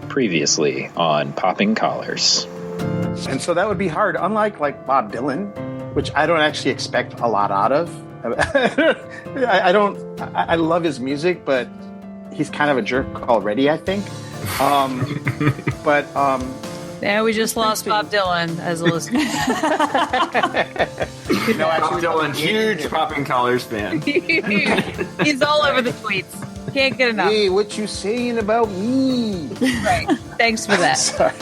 Previously on Popping Collars. And so that would be hard. Unlike like Bob Dylan, which I don't actually expect a lot out of. I love his music, but he's kind of a jerk already, I think. Yeah, we just lost Bob Dylan as a listener. Bob Dylan, huge Popping Collars fan. He's all over the tweets. Can't get enough. Hey, what you saying about me? Right. Thanks for that. Sorry.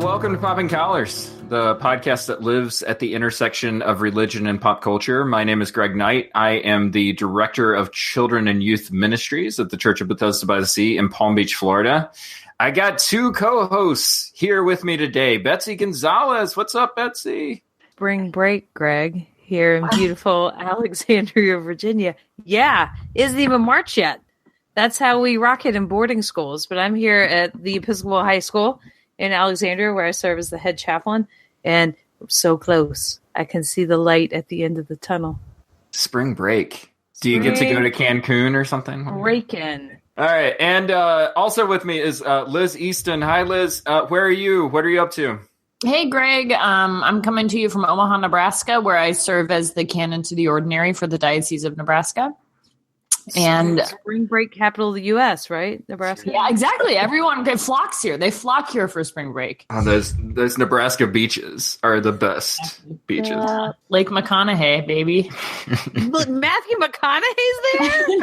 Welcome to Popping Collars, the podcast that lives at the intersection of religion and pop culture. My name is Greg Knight. I am the Director of Children and Youth Ministries at the Church of Bethesda by the Sea in Palm Beach, Florida. I got two co-hosts here with me today. Betsy Gonzalez. What's up, Betsy? Spring break, Greg, here in beautiful Alexandria, Virginia. Yeah, isn't even March yet. That's how we rock it in boarding schools. But I'm here at the Episcopal High School in Alexandria, where I serve as the head chaplain, and I'm so close. I can see the light at the end of the tunnel. Spring break. Do you get to go to Cancun or something? Break-in. All right, and also with me is Liz Easton. Hi, Liz. Where are you? What are you up to? Hey, Greg. I'm coming to you from Omaha, Nebraska, where I serve as the canon to the ordinary for the Diocese of Nebraska. And spring break capital of the U.S., right? Nebraska. Yeah, exactly. Everyone flocks here. They flock here for spring break. Oh, those Nebraska beaches are the best beaches. Lake McConaughey, baby. Look, Matthew McConaughey's there?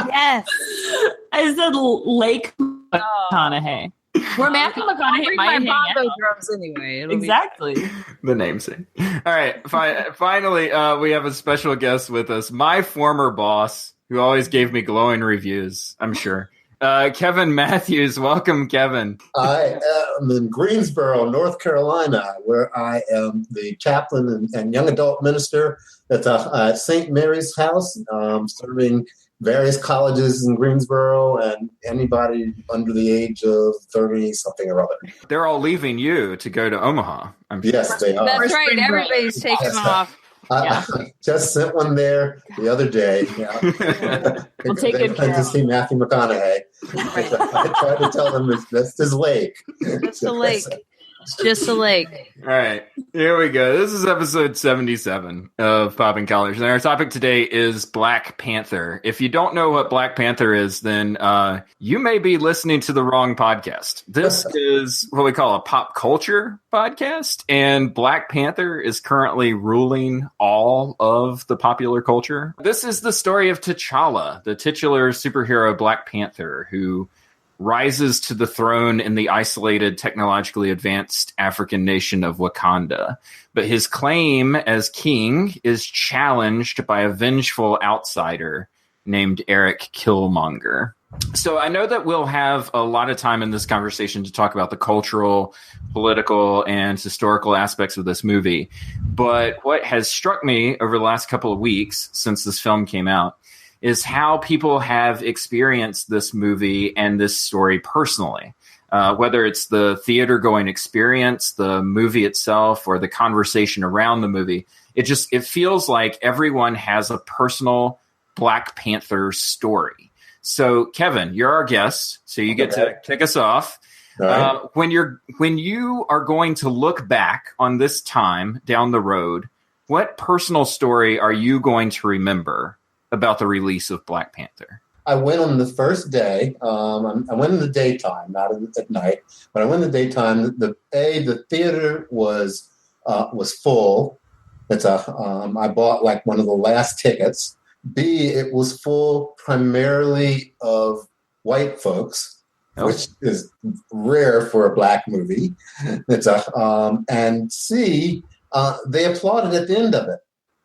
Yes. I said Lake McConaughey. Where Matthew McConaughey might hang out. Drums anyway. Exactly. The namesake. All right. Finally, we have a special guest with us. My former boss, who always gave me glowing reviews, I'm sure. Kevin Matthews. Welcome, Kevin. I am in Greensboro, North Carolina, where I am the chaplain and young adult minister at St. Mary's House, serving various colleges in Greensboro and anybody under the age of 30-something or other. They're all leaving you to go to Omaha, I'm sure. Yes, they are. That's right. Everybody's taking off. I just sent one there the other day. We'll take it to see Matthew McConaughey. I tried to tell them that's his lake. Just a lake. It's just a lake. All right, here we go. This is episode 77 of Popping Collars, and our topic today is Black Panther. If you don't know what Black Panther is, then you may be listening to the wrong podcast. This is what we call a pop culture podcast, and Black Panther is currently ruling all of the popular culture. This is the story of T'Challa, the titular superhero Black Panther, who rises to the throne in the isolated, technologically advanced African nation of Wakanda. But his claim as king is challenged by a vengeful outsider named Eric Killmonger. So I know that we'll have a lot of time in this conversation to talk about the cultural, political, and historical aspects of this movie. But what has struck me over the last couple of weeks since this film came out is how people have experienced this movie and this story personally. Whether it's the theater-going experience, the movie itself, or the conversation around the movie, it feels like everyone has a personal Black Panther story. So, Kevin, you're our guest, so you get to kick us off. Right. When you are going to look back on this time down the road, what personal story are you going to remember about the release of Black Panther? I went on the first day. I went in the daytime, not at night. But I went in the daytime. The theater was full. I bought like one of the last tickets. B, it was full primarily of white folks, which is rare for a Black movie. And C, they applauded at the end of it.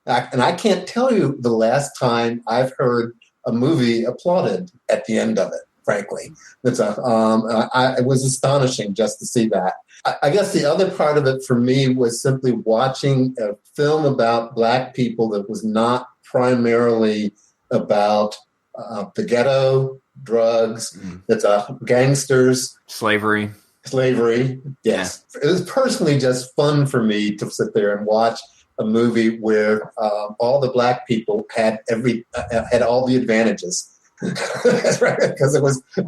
And I can't tell you the last time I've heard a movie applauded at the end of it, frankly. It was astonishing just to see that. I guess the other part of it for me was simply watching a film about Black people that was not primarily about the ghetto, drugs, gangsters. Slavery. Slavery, yes. It was personally just fun for me to sit there and watch a movie where all the black people had all the advantages. That's right, because it was they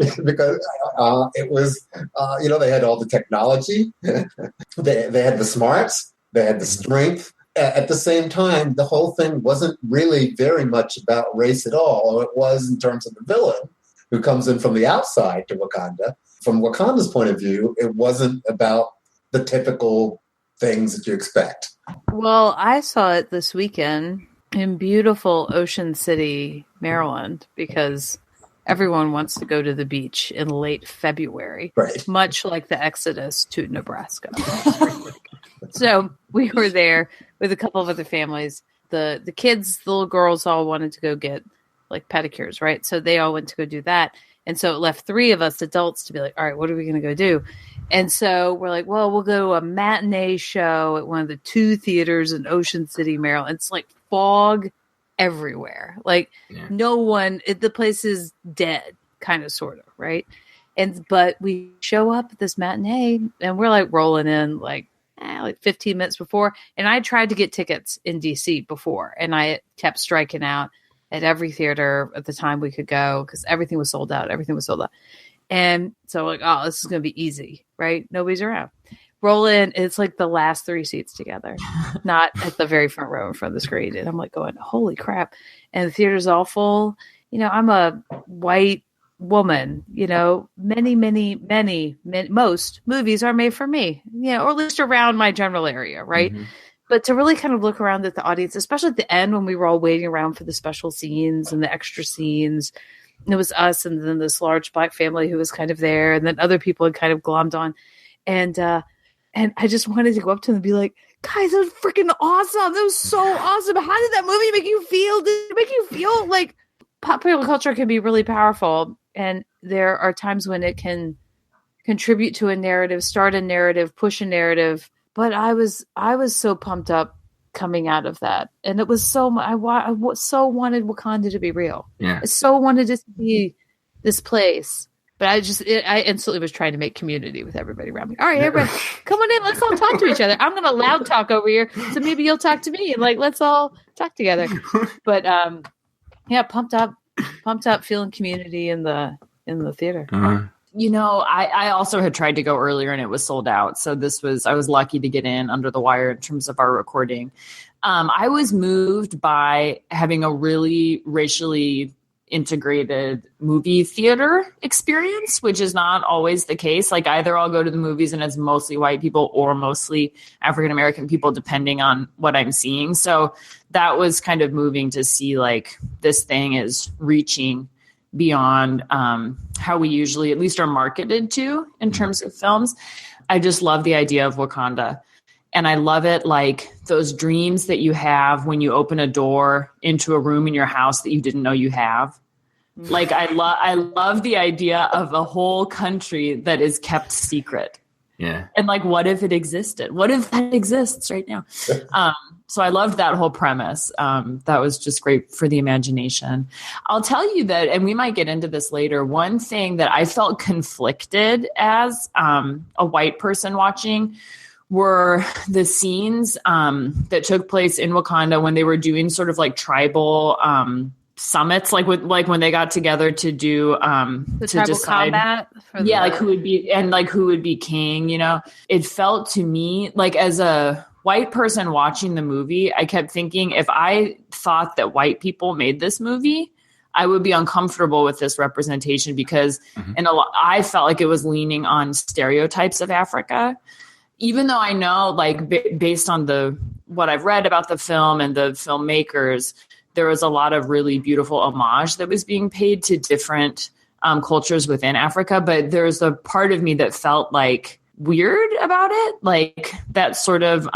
had all the technology, they had the smarts, they had the strength. At the same time, the whole thing wasn't really very much about race at all. It was in terms of the villain who comes in from the outside to Wakanda. From Wakanda's point of view, it wasn't about the typical things that you expect. Well, I saw it this weekend in beautiful Ocean City, Maryland, because everyone wants to go to the beach in late February, right? Much like the exodus to Nebraska. So we were there with a couple of other families. The kids, the little girls all wanted to go get like pedicures, right? So they all went to go do that. And so it left three of us adults to be like, all right, what are we going to go do? And so we're like, well, we'll go to a matinee show at one of the 2 theaters in Ocean City, Maryland. It's like fog everywhere. Like no one, the place is dead, kind of, sort of, right? But we show up at this matinee and we're like rolling in like 15 minutes before. And I tried to get tickets in DC before, and I kept striking out at every theater at the time we could go because everything was sold out. And so like, oh, this is going to be easy, right? Nobody's around. Roll in. It's like the last 3 seats together, not at the very front row in front of the screen. And I'm like going, holy crap. And the theater's all full. I'm a white woman, most movies are made for me, or at least around my general area. Right. Mm-hmm. But to really kind of look around at the audience, especially at the end when we were all waiting around for the special scenes and the extra scenes, and it was us and then this large black family who was kind of there, and then other people had kind of glommed on. And I just wanted to go up to them and be like, guys, that was freaking awesome. That was so awesome. How did that movie make you feel? Did it make you feel like popular culture can be really powerful? And there are times when it can contribute to a narrative, start a narrative, push a narrative. But I was so pumped up coming out of that, and it was so I so wanted Wakanda to be real. Yeah, I so wanted it to be this place. But I instantly was trying to make community with everybody around me. All right, everybody, come on in. Let's all talk to each other. I'm going to loud talk over here, so maybe you'll talk to me, and like let's all talk together. But pumped up, feeling community in the theater. Uh-huh. I also had tried to go earlier and it was sold out. So I was lucky to get in under the wire in terms of our recording. I was moved by having a really racially integrated movie theater experience, which is not always the case. Like either I'll go to the movies and it's mostly white people or mostly African-American people, depending on what I'm seeing. So that was kind of moving to see like this thing is reaching beyond how we usually at least are marketed to in terms of films. I just love the idea of Wakanda. And I love it like those dreams that you have when you open a door into a room in your house that you didn't know you have. Like I love the idea of a whole country that is kept secret. Yeah. And like, what if it existed? What if that exists right now? So I loved that whole premise. That was just great for the imagination. I'll tell you that, and we might get into this later, one thing that I felt conflicted as a white person watching were the scenes that took place in Wakanda when they were doing sort of like tribal summits, like when they got together to do the to tribal decide combat like who would be king. It felt to me like, as a white person watching the movie, I kept thinking, if I thought that white people made this movie, I would be uncomfortable with this representation because I felt like it was leaning on stereotypes of Africa, even though I know, like, based on what I've read about the film and the filmmakers, there was a lot of really beautiful homage that was being paid to different cultures within Africa. But there's a part of me that felt like weird about it, like that sort of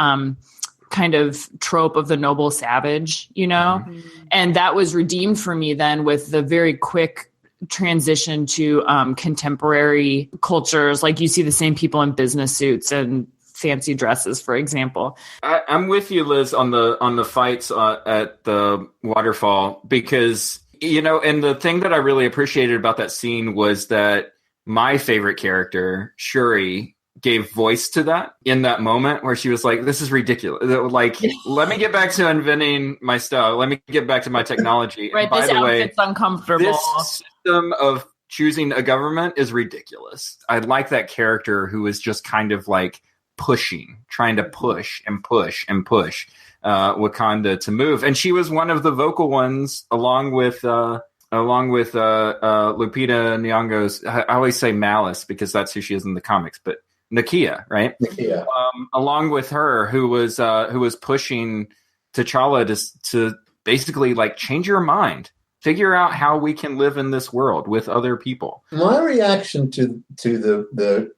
kind of trope of the noble savage, and that was redeemed for me then with the very quick transition to contemporary cultures. Like you see the same people in business suits and fancy dresses, for example. I'm with you, Liz, on the fights at the waterfall, because and the thing that I really appreciated about that scene was that my favorite character, Shuri, gave voice to that in that moment where she was like, this is ridiculous. Like, let me get back to inventing my stuff. Let me get back to my technology. Right, And by this the way, outfit's uncomfortable. this system of choosing a government is ridiculous. I like that character who is just kind of like trying to push and push and push Wakanda to move. And she was one of the vocal ones along with Lupita Nyong'o's, I always say Malice because that's who she is in the comics, but Nakia, right? Nakia. Along with her, who was pushing T'Challa to basically like change your mind, figure out how we can live in this world with other people. My reaction to the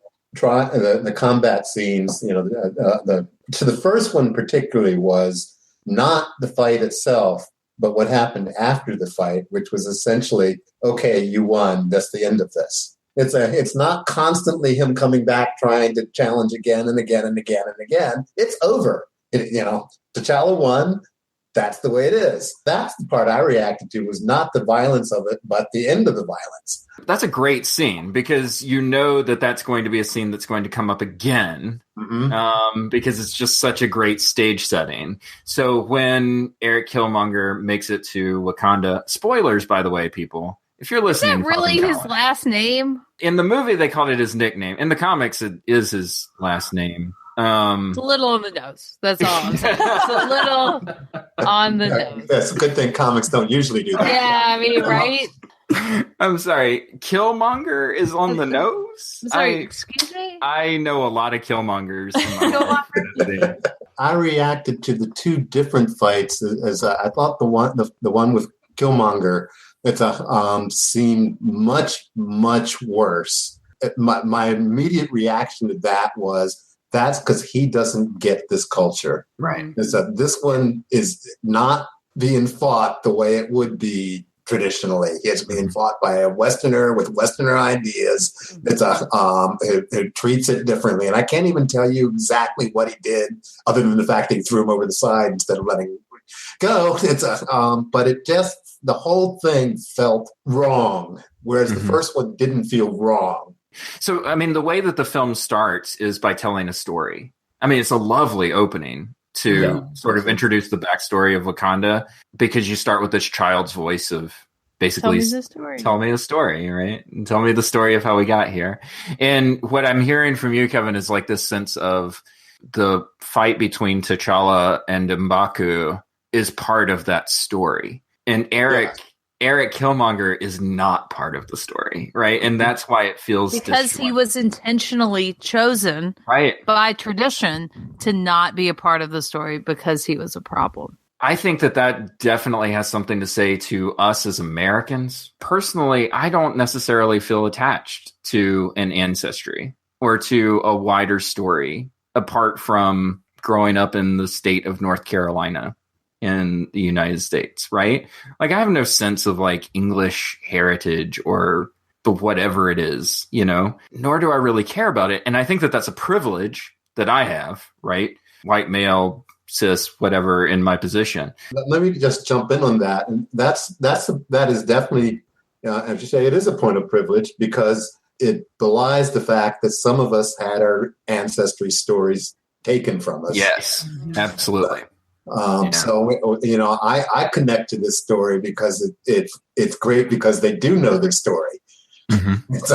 combat scenes, to the first one particularly, was not the fight itself, but what happened after the fight, which was essentially, okay, you won. That's the end of this. It's not constantly him coming back trying to challenge again and again and again and again. It's over. T'Challa won. That's the way it is. That's the part I reacted to, was not the violence of it, but the end of the violence. That's a great scene because you know that that's going to be a scene that's going to come up again, because it's just such a great stage setting. So when Eric Killmonger makes it to Wakanda, spoilers, by the way, people, if you're listening, is that really his last name? In the movie, they called it his nickname. In the comics, it is his last name. It's a little on the nose. That's all I'm saying. It's a little on the nose. That's a good thing comics don't usually do that. Yeah, I mean, right? I'm sorry. Killmonger is on the nose? I'm sorry, excuse me? I know a lot of Killmongers. I reacted to the two different fights as I thought the one with Killmonger seemed much, much worse. My immediate reaction to that was, that's because he doesn't get this culture. Right. This one is not being fought the way it would be traditionally. It's being fought by a Westerner with Westerner ideas. It treats it differently. And I can't even tell you exactly what he did, other than the fact that he threw him over the side instead of letting him go. But it just, the whole thing felt wrong, whereas the first one didn't feel wrong. So, I mean, the way that the film starts is by telling a story. I mean, it's a lovely opening to sort of introduce the backstory of Wakanda, because you start with this child's voice of basically, tell me the story, right? And tell me the story of how we got here. And what I'm hearing from you, Kevin, is like this sense of the fight between T'Challa and M'Baku is part of that story. And Eric Killmonger is not part of the story, right? And that's why it feels because he was intentionally chosen, right, by tradition to not be a part of the story because he was a problem. I think that definitely has something to say to us as Americans. Personally, I don't necessarily feel attached to an ancestry or to a wider story apart from growing up in the state of North Carolina in the United States, right? Like, I have no sense of like English heritage or the whatever it is, nor do I really care about it. And I think that that's a privilege that I have, right? White male, cis, whatever, in my position. Let me just jump in on that. And that is definitely, as you say, it is a point of privilege, because it belies the fact that some of us had our ancestry stories taken from us. Yes, absolutely. So, I connect to this story because it's great because they do know their story. Mm-hmm. It's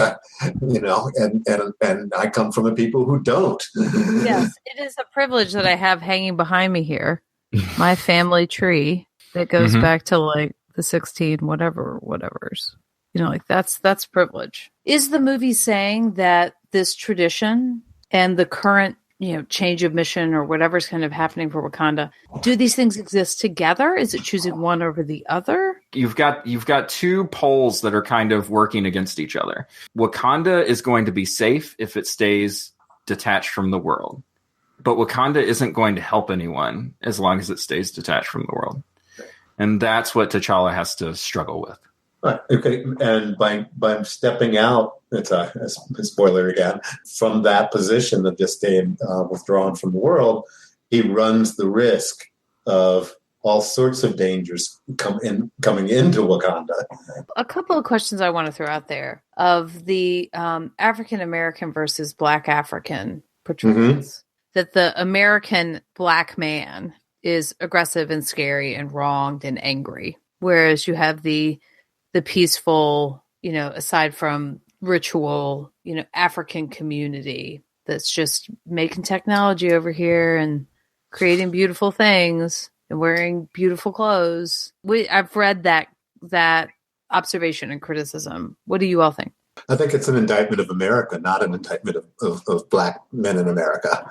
and I come from a people who don't. Yes, it is a privilege that I have hanging behind me here. My family tree that goes back to like the 16 whatever's. That's privilege. Is the movie saying that this tradition and the current change of mission or whatever's kind of happening for Wakanda, do these things exist together? Is it choosing one over the other? You've got two poles that are kind of working against each other. Wakanda is going to be safe if it stays detached from the world. But Wakanda isn't going to help anyone as long as it stays detached from the world. And that's what T'Challa has to struggle with. Okay, and by stepping out, it's a spoiler again, from that position of just staying withdrawn from the world, he runs the risk of all sorts of dangers coming into Wakanda. A couple of questions I want to throw out there of the African American versus Black African portrayals. That the American Black man is aggressive and scary and wronged and angry, whereas you have the peaceful, aside from ritual, African community that's just making technology over here and creating beautiful things and wearing beautiful clothes. I've read that observation and criticism. What do you all think? I think it's an indictment of America, not an indictment of Black men in America.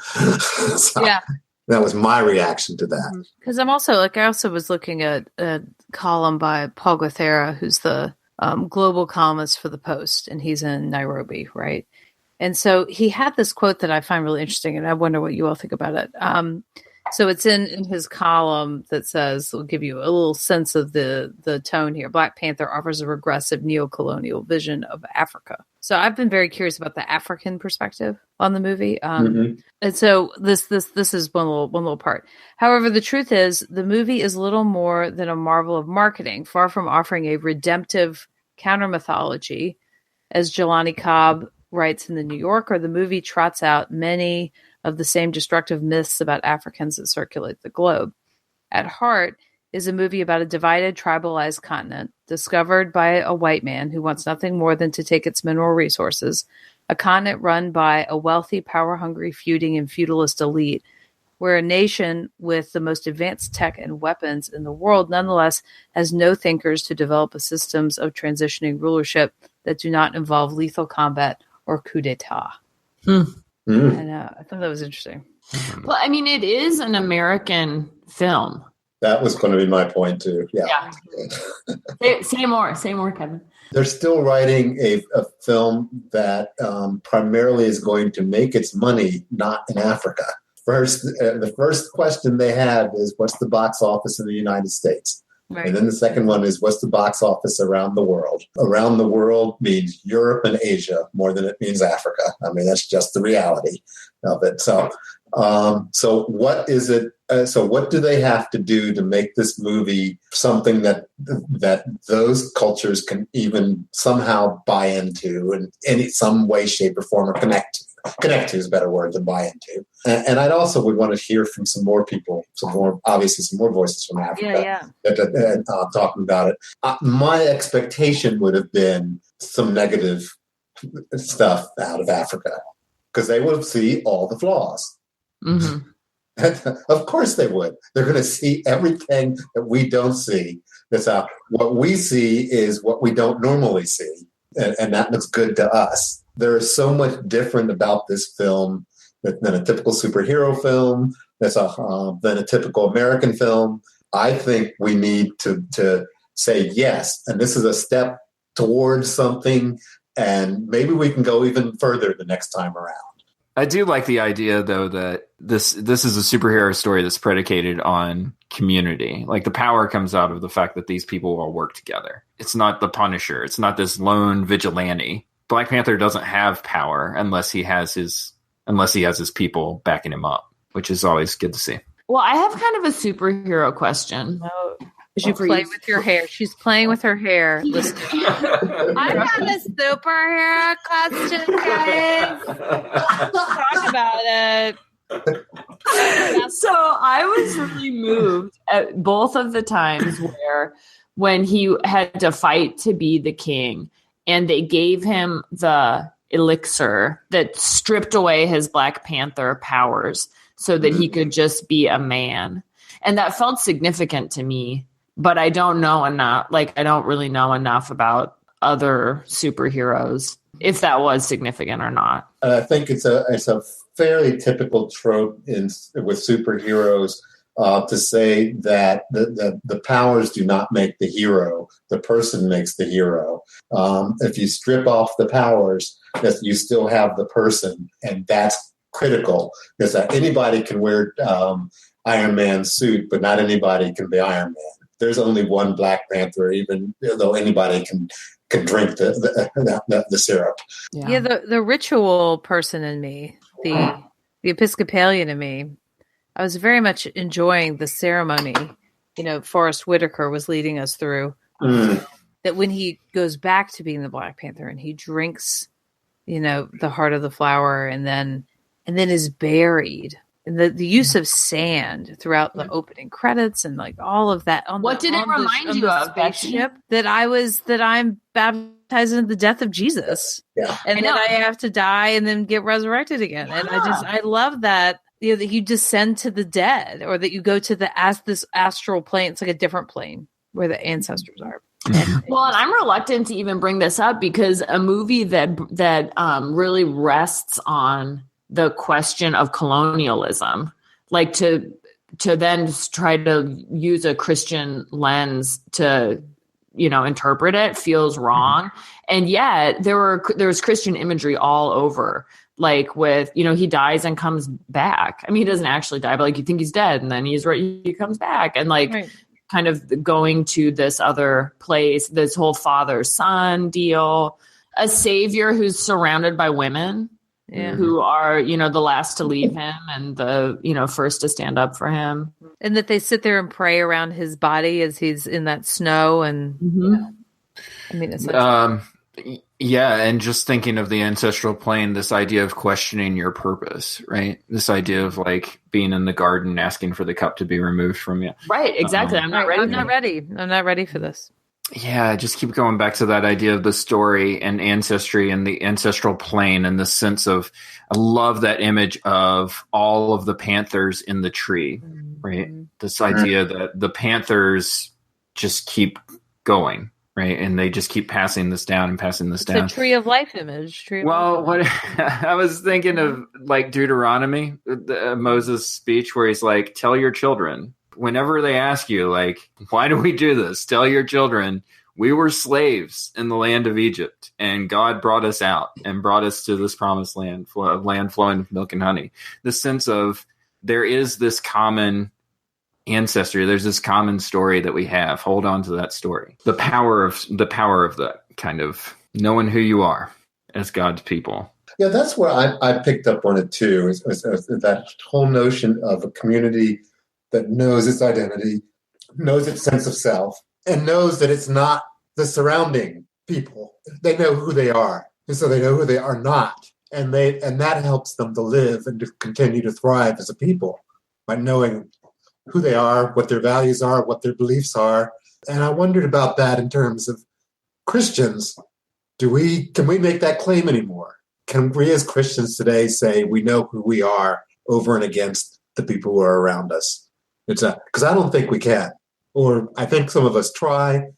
So yeah. That was my reaction to that. Because I also was looking at a column by Paul Guthera, who's the global columnist for The Post, and he's in Nairobi, right? And so he had this quote that I find really interesting, and I wonder what you all think about it. So it's in his column that says, we'll give you a little sense of the tone here. Black Panther offers a regressive neo-colonial vision of Africa. So I've been very curious about the African perspective on the movie. And so this is one little part. However, the truth is the movie is little more than a marvel of marketing, far from offering a redemptive counter mythology. As Jelani Cobb writes in The New Yorker, the movie trots out many of the same destructive myths about Africans that circulate the globe. At heart is a movie about a divided, tribalized continent discovered by a white man who wants nothing more than to take its mineral resources, a continent run by a wealthy, power-hungry, feuding, and feudalist elite, where a nation with the most advanced tech and weapons in the world nonetheless has no thinkers to develop systems of transitioning rulership that do not involve lethal combat or coup d'etat. And I thought that was interesting. Well, I mean, it is an American film. That was going to be my point too. Yeah. Say more, Kevin. They're still writing a film that primarily is going to make its money not in Africa. The first question they have is, what's the box office in the United States? Right. And then the second one is, what's the box office around the world? Around the world means Europe and Asia more than it means Africa. I mean, that's just the reality of it. So what is it? So what do they have to do to make this movie something that those cultures can even somehow buy into in some way, shape, or form, or connect to? Connect to is a better word than buy into. And I'd also would want to hear from some more people, some more voices from Africa talking about it. My expectation would have been some negative stuff out of Africa because they would see all the flaws. Of course they would. They're going to see everything that we don't see. That's what we see is what we don't normally see. And that looks good to us. There is so much different about this film than a typical superhero film, than a typical American film. I think we need to say yes, and this is a step towards something, and maybe we can go even further the next time around. I do like the idea, though, that this is a superhero story that's predicated on community. Like, the power comes out of the fact that these people all work together. It's not the Punisher. It's not this lone vigilante. Black Panther doesn't have power unless he has his people backing him up, which is always good to see. Well, I have kind of a superhero question. No. You play with your hair. She's playing with her hair. Listen. I got a superhero question, guys. Talk about it. So I was really moved at both of the times when he had to fight to be the king, and they gave him the elixir that stripped away his Black Panther powers so that he could just be a man. And that felt significant to me. But I don't know enough. I don't really know enough about other superheroes, if that was significant or not. I think it's a fairly typical trope with superheroes to say that the powers do not make the hero. The person makes the hero. If you strip off the powers, you still have the person, and that's critical because anybody can wear Iron Man's suit, but not anybody can be Iron Man. There's only one Black Panther, even though anybody can drink the syrup. Yeah, the ritual person in me, the Episcopalian in me, I was very much enjoying the ceremony Forrest Whitaker was leading us through. That when he goes back to being the Black Panther and he drinks, the heart of the flower and then is buried. And the use of sand throughout the opening credits and like all of that. What did it remind you of, spaceship? That I'm baptized in the death of Jesus. Yeah. And then I have to die and then get resurrected again. Yeah. And I love that, that you descend to the dead or that you go to this astral plane. It's like a different plane where the ancestors are. Well, and I'm reluctant to even bring this up because a movie that really rests on the question of colonialism, like to then try to use a Christian lens to, interpret it feels wrong. And yet there's Christian imagery all over, like with, he dies and comes back. I mean, he doesn't actually die, but like you think he's dead and then he comes back and like kind of going to this other place, this whole father-son deal, a savior who's surrounded by women. Yeah. Who are, the last to leave him and the, first to stand up for him. And that they sit there and pray around his body as he's in that snow. And, I mean, it's yeah. And just thinking of the ancestral plane, this idea of questioning your purpose, right? This idea of like being in the garden, asking for the cup to be removed from you. Right. Exactly. I'm not ready. I'm not ready for this. Yeah, I just keep going back to that idea of the story and ancestry and the ancestral plane and the sense of, I love that image of all of the panthers in the tree, right? This idea that the panthers just keep going, right? And they just keep passing this down and passing this down. It's a tree of life image. What I was thinking of like Deuteronomy, Moses' speech where he's like, tell your children. Whenever they ask you, like, why do we do this? Tell your children, we were slaves in the land of Egypt, and God brought us out and brought us to this promised land, land flowing with milk and honey. The sense of there is this common ancestry, there's this common story that we have. Hold on to that story. The power of that kind of knowing who you are as God's people. Yeah, that's where I picked up on it too. Is that whole notion of a community that knows its identity, knows its sense of self, and knows that it's not the surrounding people. They know who they are, and so they know who they are not, and that helps them to live and to continue to thrive as a people by knowing who they are, what their values are, what their beliefs are. And I wondered about that in terms of Christians. Can we make that claim anymore? Can we as Christians today say we know who we are over and against the people who are around us? Because I don't think we can. Or I think some of us try,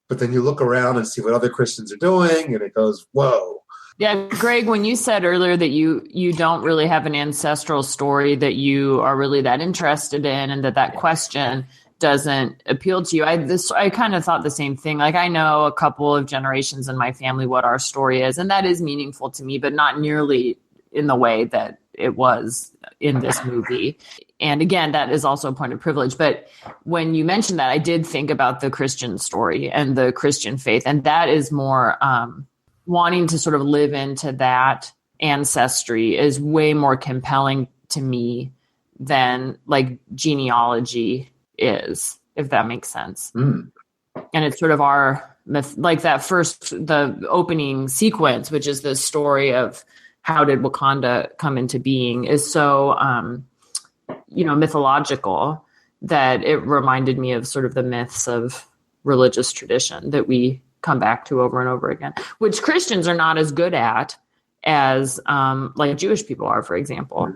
but then you look around and see what other Christians are doing, and it goes, whoa. Yeah, Greg, when you said earlier that you don't really have an ancestral story that you are really that interested in, and that question doesn't appeal to you, I kind of thought the same thing. Like, I know a couple of generations in my family what our story is, and that is meaningful to me, but not nearly in the way that it was in this movie. And again, that is also a point of privilege. But when you mentioned that, I did think about the Christian story and the Christian faith. And that is more wanting to sort of live into that ancestry is way more compelling to me than like genealogy is, if that makes sense. And it's sort of our myth, like the opening sequence, which is the story of how did Wakanda come into being, is so mythological that it reminded me of sort of the myths of religious tradition that we come back to over and over again, which Christians are not as good at as like Jewish people are, for example.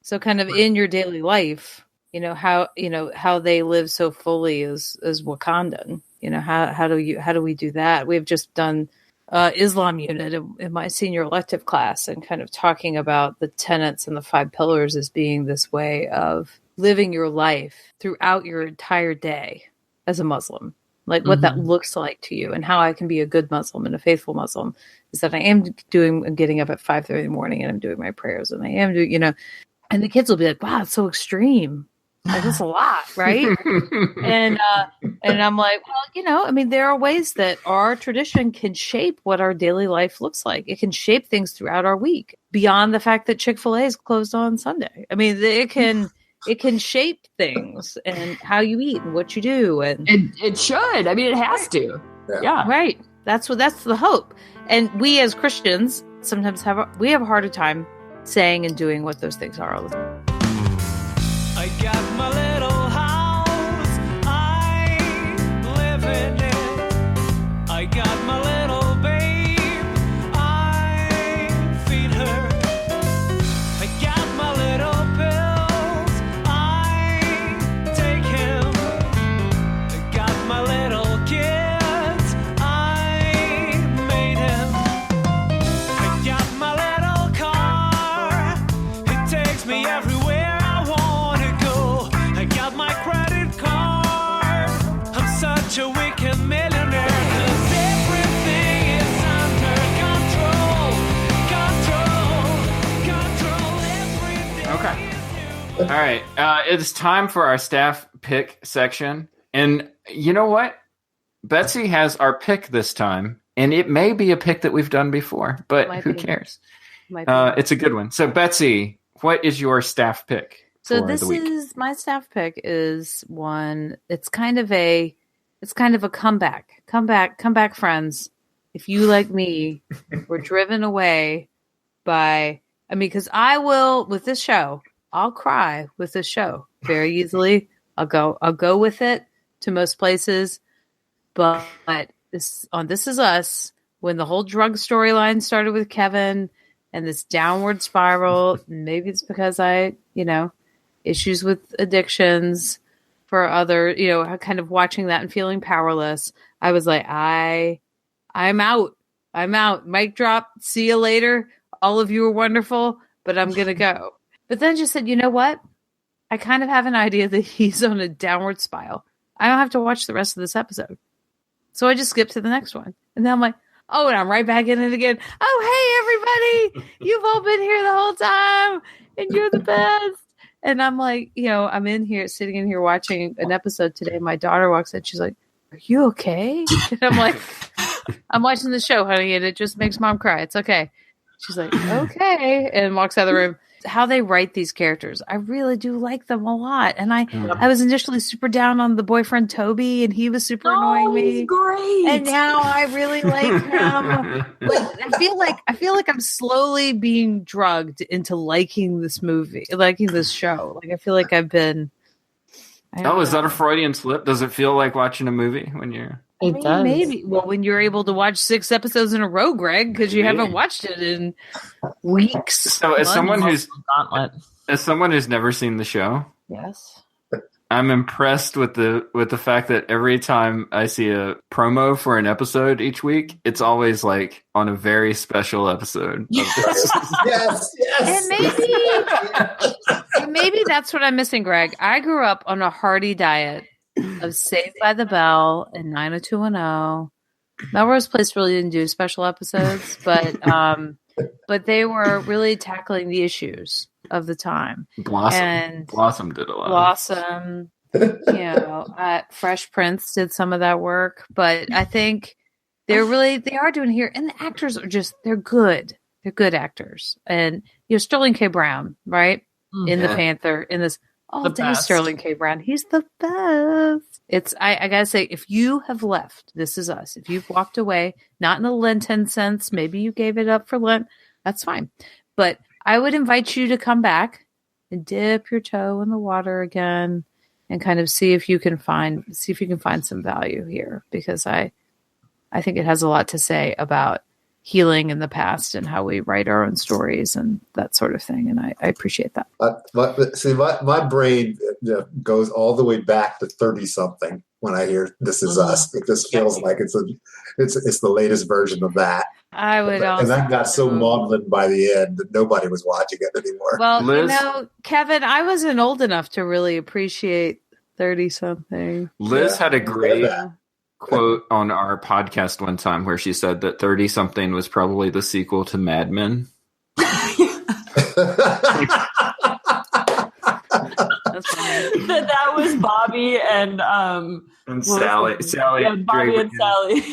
So kind of in your daily life, how they live so fully as Wakandan, how do we do that? We've just done Islam unit in my senior elective class and kind of talking about the tenets and the 5 pillars as being this way of living your life throughout your entire day as a Muslim, like what that looks like to you, and how I can be a good Muslim and a faithful Muslim is that I am getting up at 5:30 in the morning and I'm doing my prayers and I am doing, and the kids will be like, wow, it's so extreme. Like, that's a lot, right? and I'm like, well, there are ways that our tradition can shape what our daily life looks like. It can shape things throughout our week beyond the fact that Chick-fil-A is closed on Sunday. I mean, it can it can shape things and how you eat and what you do. And It should. I mean, it has to. Yeah. right. That's the hope. And we as Christians sometimes have a harder time saying and doing what those things are all the time. I got my little house, I live in it. I got my little babe, I feed her. I got my little pills, I take him. I got my little kids, I made him. I got my little car, it takes me everywhere I wanna go. I got my credit card, I'm such a wicked millionaire. 'Cause everything is under control, everything. Okay. All right. It's time for our staff pick section. And you know what? Betsy has our pick this time. And it may be a pick that we've done before, but Might who be. cares? Might be. It's a good one. So, Betsy, what is your staff pick So for this the week? is my staff pick is one. It's kind of a comeback. Come back, friends. If you like me, were driven away by. I mean, because I will with this show. I'll cry with this show very easily. I'll go with it to most places, but This Is Us, when the whole drug storyline started with Kevin and this downward spiral, maybe it's because I, issues with addictions for other, kind of watching that and feeling powerless. I was like, I'm out. Mic drop. See you later. All of you are wonderful, but I'm going to go. But then just said, you know what? I kind of have an idea that he's on a downward spiral. I don't have to watch the rest of this episode. So I just skipped to the next one. And then I'm like, oh, and I'm right back in it again. Oh, hey, everybody. You've all been here the whole time. And you're the best. And I'm like, I'm in here, sitting in here watching an episode today. My daughter walks in. She's like, are you okay? And I'm like, I'm watching the show, honey, and it just makes mom cry. It's okay. She's like, okay. And walks out of the room. How they write these characters, I really do like them a lot. And I was initially super down on the boyfriend Toby, and he was super annoying me. He's great. And now I really like him. I feel like I'm slowly being drugged into liking this movie, liking this show. Like I feel like I've been. Is that a Freudian slip? Does it feel like watching a movie when you're? It does. Maybe. Well, when you're able to watch 6 episodes in a row, Greg, because you haven't watched it in weeks. So, as someone Gauntlet. who's never seen the show, Yes. I'm impressed with the fact that every time I see a promo for an episode each week, it's always like on a very special episode of this. Yes. And maybe that's what I'm missing, Greg. I grew up on a hearty diet of Saved by the Bell and 90210. Melrose Place really didn't do special episodes, but they were really tackling the issues of the time. Blossom did a lot. Blossom, Fresh Prince did some of that work, but I think they are doing here, and the actors are they're good. They're good actors, and Sterling K. Brown, right, in the Panther, in this. All day, Sterling K. Brown. He's the best. I gotta say, if you have left This Is Us, if you've walked away, not in the Lenten sense, maybe you gave it up for Lent, that's fine. But I would invite you to come back and dip your toe in the water again and kind of see if you can find some value here, because I think it has a lot to say about healing in the past and how we write our own stories and that sort of thing. And I appreciate that. My brain goes all the way back to 30-something when I hear This Is Us. It just feels like it's the latest version of that. I would also. And that got so maudlin by the end that nobody was watching it anymore. Well, Liz? Kevin, I wasn't old enough to really appreciate 30-something. Liz had a great quote on our podcast one time where she said that 30-something was probably the sequel to Mad Men. That's funny. That was Bobby and Sally. Yeah, Bobby Draper. and Sally.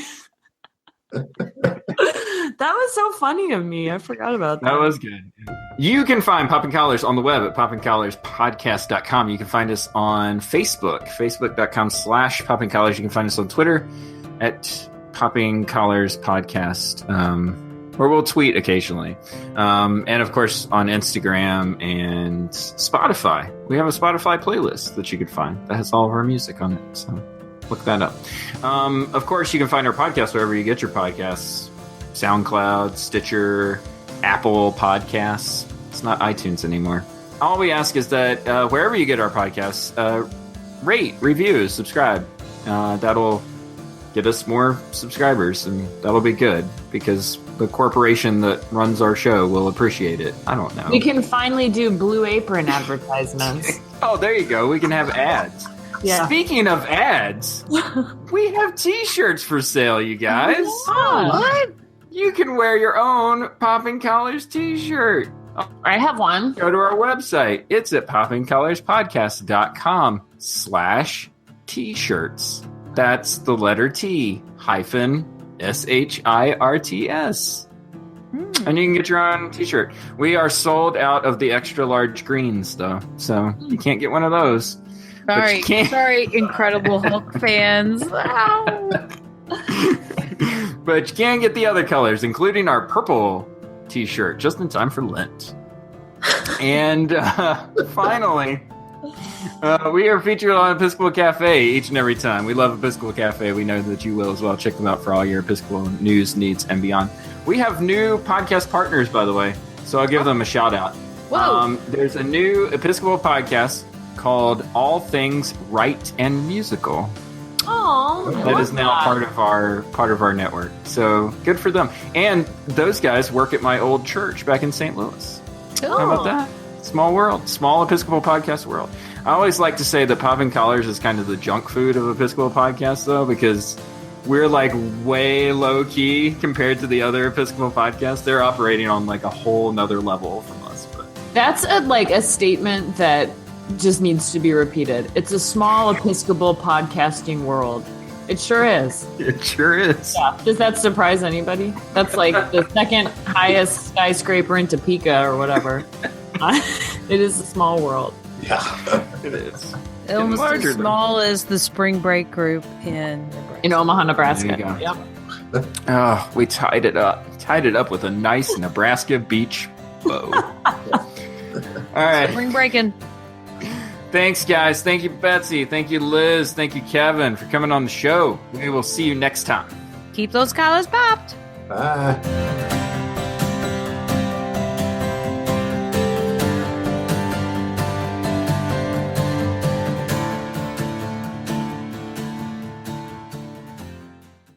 That was so funny of me. I forgot about that. That was good. You can find Popping Collars on the web at poppingcollarspodcast.com. You can find us on Facebook, facebook.com/Popping Collars. You can find us on Twitter at Popping Collars Podcast, where we'll tweet occasionally. And of course on Instagram and Spotify. We have a Spotify playlist that you could find that has all of our music on it. So look that up. Of course, you can find our podcast wherever you get your podcasts. SoundCloud, Stitcher, Apple Podcasts. It's not iTunes anymore. All we ask is that wherever you get our podcasts, rate, review, subscribe. That'll get us more subscribers, and that'll be good because the corporation that runs our show will appreciate it. I don't know. We can finally do Blue Apron advertisements. Oh, there you go. We can have ads. Yeah. Speaking of ads, we have T-shirts for sale, you guys. Oh, What? You can wear your own Popping Collars T-shirt. I have one. Go to our website. It's at poppingcollarspodcast.com/t-shirts. That's the letter T hyphen SHIRTS. And you can get your own T-shirt. We are sold out of the extra large greens, though, so you can't get one of those. But you can't- Sorry, Incredible Hulk fans. Ow. But you can get the other colors, including our purple T-shirt, just in time for Lent. And finally, we are featured on Episcopal Cafe each and every time. We love Episcopal Cafe. We know that you will as well. Check them out for all your Episcopal news, needs, and beyond. We have new podcast partners, by the way, so I'll give them a shout out. Whoa. There's a new Episcopal podcast called All Things Right and Musical. Oh, That is now part of our network. So good for them. And those guys work at my old church back in St. Louis. How about that? Small world, small Episcopal podcast world. I always like to say that Popping Collars is kind of the junk food of Episcopal podcasts, though, because we're like way low key compared to the other Episcopal podcasts. They're operating on like a whole nother level from us. But That's a statement that just needs to be repeated. It's a small Episcopal podcasting world. It sure is. it sure is. Yeah. Does that surprise anybody? That's like the second highest skyscraper in Topeka or whatever. It is a small world. Yeah. It is. Almost larger as than- small as the Spring Break group in Nebraska. In Omaha, Nebraska. There you go. Yep. Oh, we tied it up. Tied it up with a nice Nebraska beach bow. All right. Spring Breaking. Thanks, guys. Thank you, Betsy. Thank you, Liz. Thank you, Kevin, for coming on the show. We will see you next time. Keep those collars popped. Bye.